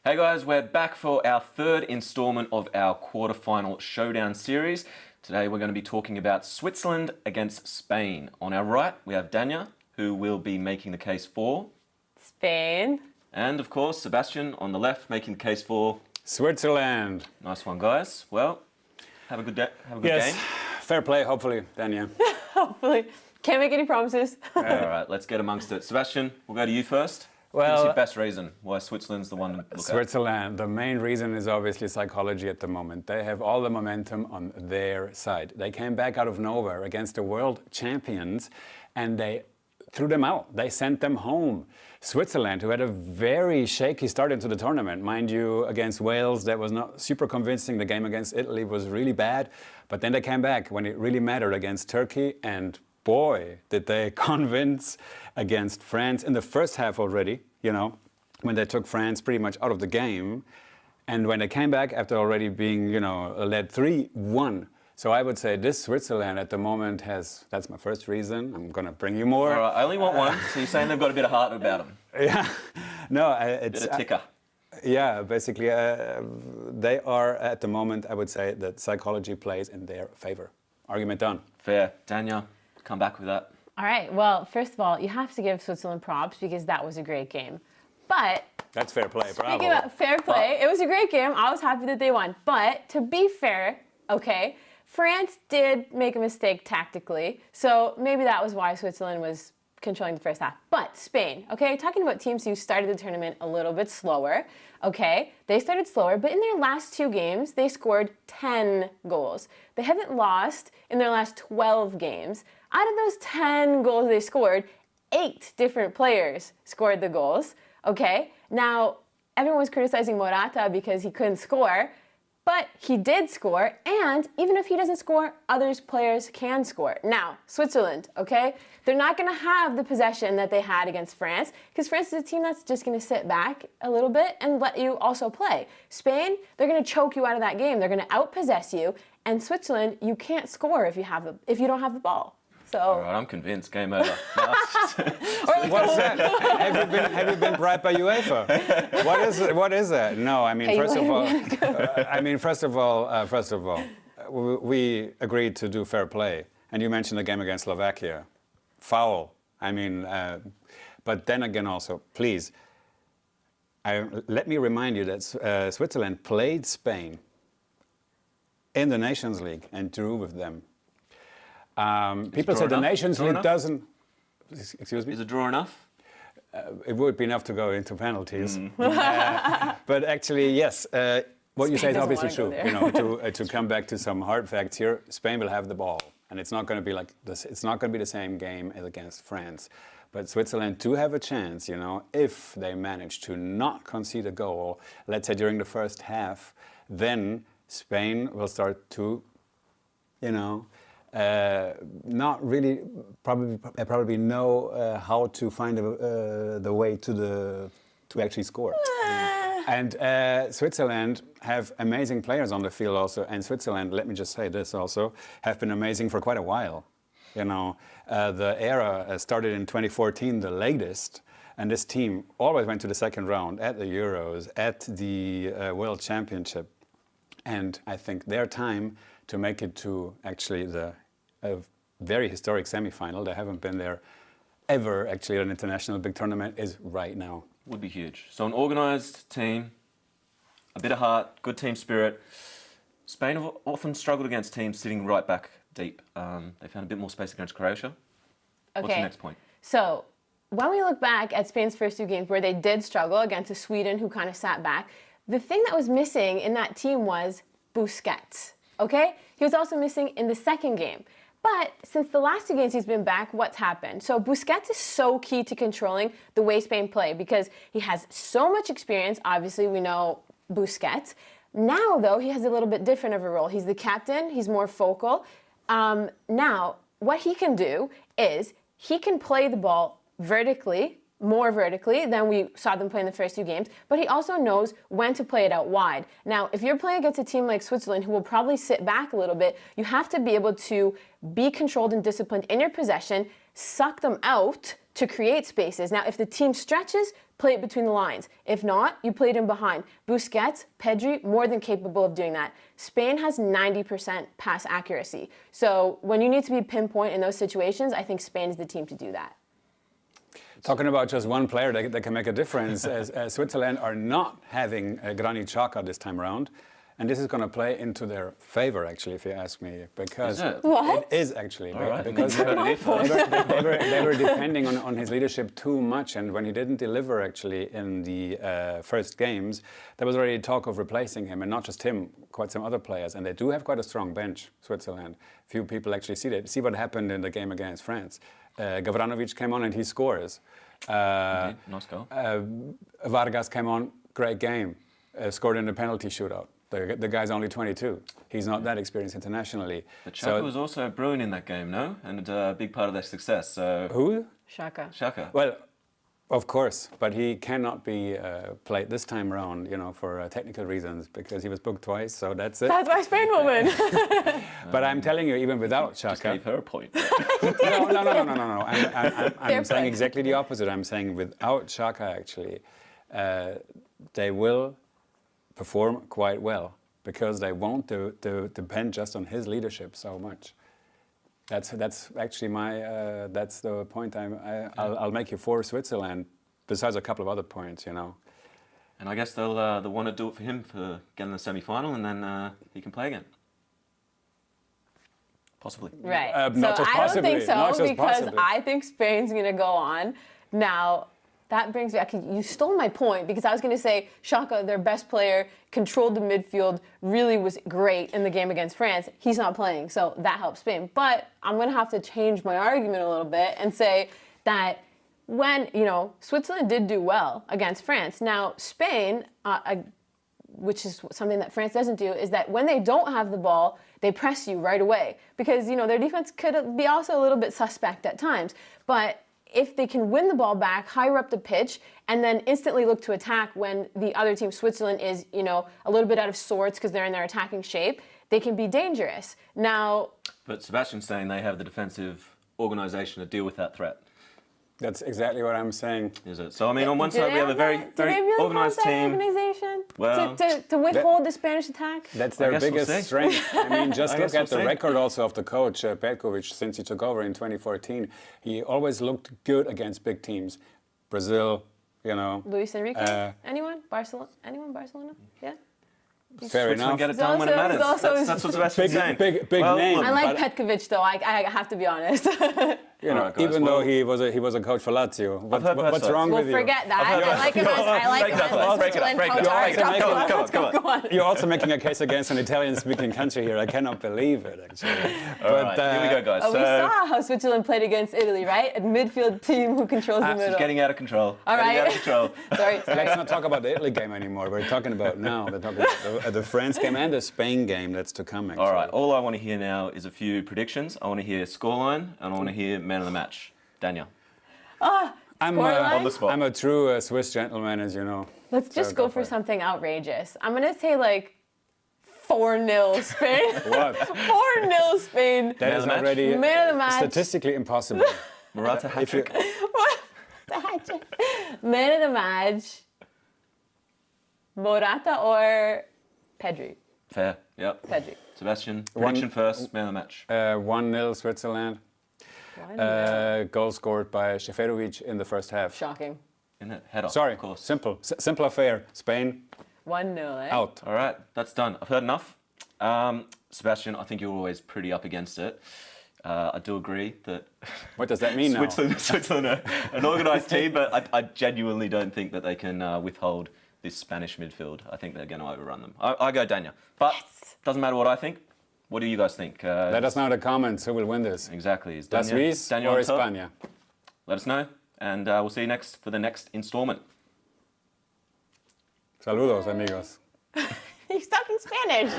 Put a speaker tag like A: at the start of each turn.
A: Hey guys, we're back for our third installment of our quarterfinal showdown series. Today we're going to be talking about Switzerland against Spain. On our right, we have Dania, who will be making the case for
B: Spain.
A: And of course, Sebastian on the left, making the case for
C: Switzerland.
A: Nice one, guys. Well, have a good day. Have a good game.
C: Fair play, hopefully, Dania.
B: Hopefully. Can't make any promises.
A: All right, let's get amongst it. Sebastian, we'll go to you first.
C: Well,
A: Give us your best reason why Switzerland's the one to look at.
C: Switzerland, the main reason is obviously psychology at the moment. They have all the momentum on their side. They came back out of nowhere against the world champions and they threw them out. They sent them home. Switzerland, who had a very shaky start into the tournament, mind you, against Wales, that was not super convincing. The game against Italy was really bad, but then they came back when it really mattered against Turkey, and boy, did they convince against France in the first half already, you know, when they took France pretty much out of the game. And when they came back after already being, you know, led 3-1. So I would say this Switzerland at the moment has, that's my first reason. I'm going to bring you more.
A: All right, I only want one, so you're saying they've got a bit of heart about them.
C: Yeah, no, it's...
A: Bit of ticker.
C: Yeah, basically, they are at the moment, I would say, that psychology plays in their favor. Argument done.
A: Fair. Dania, come back with that.
B: All right. Well, first of all, you have to give Switzerland props because that was a great game. But
C: that's fair play. Bravo.
B: Speaking about fair play, it was a great game. I was happy that they won. But to be fair, okay, France did make a mistake tactically. So maybe that was why Switzerland was controlling the first half. But Spain, okay, talking about teams who started the tournament a little bit slower, okay, they started slower, but in their last two games, they scored 10 goals. They haven't lost in their last 12 games. Out of those 10 goals they scored, 8 different players scored the goals, okay? Now, everyone was criticizing Morata because he couldn't score, but he did score, and even if he doesn't score, others players can score. Now, Switzerland, okay? They're not going to have the possession that they had against France, because France is a team that's just going to sit back a little bit and let you also play. Spain, they're going to choke you out of that game. They're going to outpossess you, and Switzerland, you can't score if you don't have the ball. So.
A: All right, I'm convinced. Game over.
C: What's that? Have you been bribed by UEFA? What is that? No, I mean, first of all, we agreed to do fair play, and you mentioned the game against Slovakia, foul. I mean, but then again, also, please, let me remind you that Switzerland played Spain in the Nations League and drew with them. People say the Nations League doesn't... Excuse me?
A: Is a draw enough?
C: It would be enough to go into penalties. But actually, yes, what you say is obviously true. You know, to come back to some hard facts here, Spain will have the ball. And it's not going to be like this. It's not going to be the same game as against France. But Switzerland do have a chance, you know, if they manage to not concede a goal, let's say during the first half, then Spain will start to, you know, not really probably know how to find the way to actually score. And Switzerland have amazing players on the field also, and Switzerland, let me just say this also, have been amazing for quite a while. You know, the era started in 2014, the latest, and this team always went to the second round at the Euros, at the World Championship, and I think their time to make it to actually a very historic semi-final. They haven't been there ever, actually, at an international big tournament, is right now.
A: Would be huge. So an organised team, a bit of heart, good team spirit. Spain have often struggled against teams sitting right back deep. They found a bit more space against Croatia.
B: Okay.
A: What's the next point?
B: So when we look back at Spain's first two games where they did struggle against a Sweden who kind of sat back, the thing that was missing in that team was Busquets. Okay? He was also missing in the second game. But since the last two games he's been back, what's happened? So Busquets is so key to controlling the way Spain play because he has so much experience. Obviously, we know Busquets. Now, though, he has a little bit different of a role. He's the captain. He's more focal. Now, what he can do is he can play the ball vertically, more vertically than we saw them play in the first two games, but he also knows when to play it out wide. Now, if you're playing against a team like Switzerland, who will probably sit back a little bit, you have to be able to be controlled and disciplined in your possession, suck them out to create spaces. Now, if the team stretches, play it between the lines. If not, you play it in behind. Busquets, Pedri, more than capable of doing that. Spain has 90% pass accuracy. So when you need to be pinpoint in those situations, I think Spain is the team to do that.
C: Talking about just one player that can make a difference, as Switzerland are not having Granit Xhaka this time around. And this is going to play into their favor, actually, if you ask me, because
A: it
C: is actually
A: right.
C: because they were depending on his leadership too much, and when he didn't deliver, actually, in the first games, there was already talk of replacing him, and not just him, quite some other players, and they do have quite a strong bench, Switzerland. Few people actually see that. See what happened in the game against France. Gavranovic came on and he scores.
A: Nice goal.
C: Vargas came on, great game, scored in the penalty shootout. The guy's only 22. He's not that experienced internationally.
A: But Xhaka was also brilliant in that game, no? And a big part of their success. So
C: who?
B: Xhaka.
C: Well, of course, but he cannot be played this time around, for technical reasons, because he was booked twice. So that's it.
B: That's why Spain will win.
C: But I'm telling you, even without Xhaka,
A: just gave her a point.
C: No. I'm saying exactly the opposite. I'm saying without Xhaka, actually, they will perform quite well because they won't depend just on his leadership so much. That's actually that's the point I'll make you for Switzerland. Besides a couple of other points, And
A: I guess they'll want to do it for him for getting the semi-final, and then he can play again. Possibly.
B: Right.
C: Not
B: so
C: just
B: I don't think
C: possibly,
B: so because
C: possibly.
B: I think Spain's going to go on. Now, that brings me, you stole my point because I was going to say Xhaka, their best player, controlled the midfield, really was great in the game against France. He's not playing, so that helps Spain. But I'm going to have to change my argument a little bit and say that when, Switzerland did do well against France. Now, Spain, which is something that France doesn't do, is that when they don't have the ball, they press you right away because, their defense could be also a little bit suspect at times. But if they can win the ball back, higher up the pitch, and then instantly look to attack when the other team, Switzerland, is, a little bit out of sorts because they're in their attacking shape, they can be dangerous. Now...
A: But Sebastian's saying they have the defensive organisation to deal with that threat.
C: That's exactly what I'm saying.
A: Is it? So, on one side we have a very organised team.
B: Organization
A: well,
B: to withhold the Spanish attack?
C: That's their biggest strength. Just look at the record also of the coach, Petkovic, since he took over in 2014. He always looked good against big teams. Brazil,
B: Luis Enrique? Anyone? Barcelona? Yeah?
C: Fair enough.
A: Get it done when it matters. That's what Sebastian's saying.
C: Big name.
B: I like Petkovic though. I have to be honest.
A: Right, guys,
C: even though he was a coach for Lazio. What's wrong with you?
B: We'll forget that. I like him as Switzerland coach. Go on.
C: You're also making a case against an Italian-speaking country here. I cannot believe it, actually.
A: All right, here we go, guys.
B: We saw how Switzerland played against Italy, right? A midfield team who controls the middle.
A: It's getting out of control.
B: All right.
A: Out of control.
B: Sorry.
C: Let's not talk about the Italy game anymore. We're talking about now. We're talking about the France game and the Spain game that's to come, actually.
A: All right, all I want to hear now is a few predictions. I want to hear scoreline, and I want to hear man of the match. Daniel.
C: I'm a true Swiss gentleman, as you know.
B: Let's just go for something outrageous. I'm going to say 4-0 Spain.
C: What?
B: 4-0 Spain.
C: That is already
B: man of the match.
C: Statistically impossible.
A: Morata hat-trick.
B: Man of the match. Morata or Pedri?
A: Fair, yep.
B: Pedri.
A: Sebastian, prediction first, man of the match.
C: 1-0 Switzerland. Goal scored by Seferovic in the first half.
B: Shocking.
A: Isn't it? Head off,
C: Sorry,
A: of course.
C: simple affair. Spain
B: 1-0,
C: out.
A: All right, that's done. I've heard enough. Sebastian, I think you're always pretty up against it. I do agree that...
C: What does that mean now?
A: Switzerland are an organised team, but I genuinely don't think that they can withhold this Spanish midfield. I think they're going to overrun them. I go Daniel. But doesn't matter what I think. What do you guys think?
C: Let us know in the comments who will win this.
A: Exactly. Is
C: La Suisse
A: Daniel
C: or
A: on top?
C: España?
A: Let us know, and we'll see you next for the next instalment.
C: Saludos, amigos.
B: He's talking Spanish.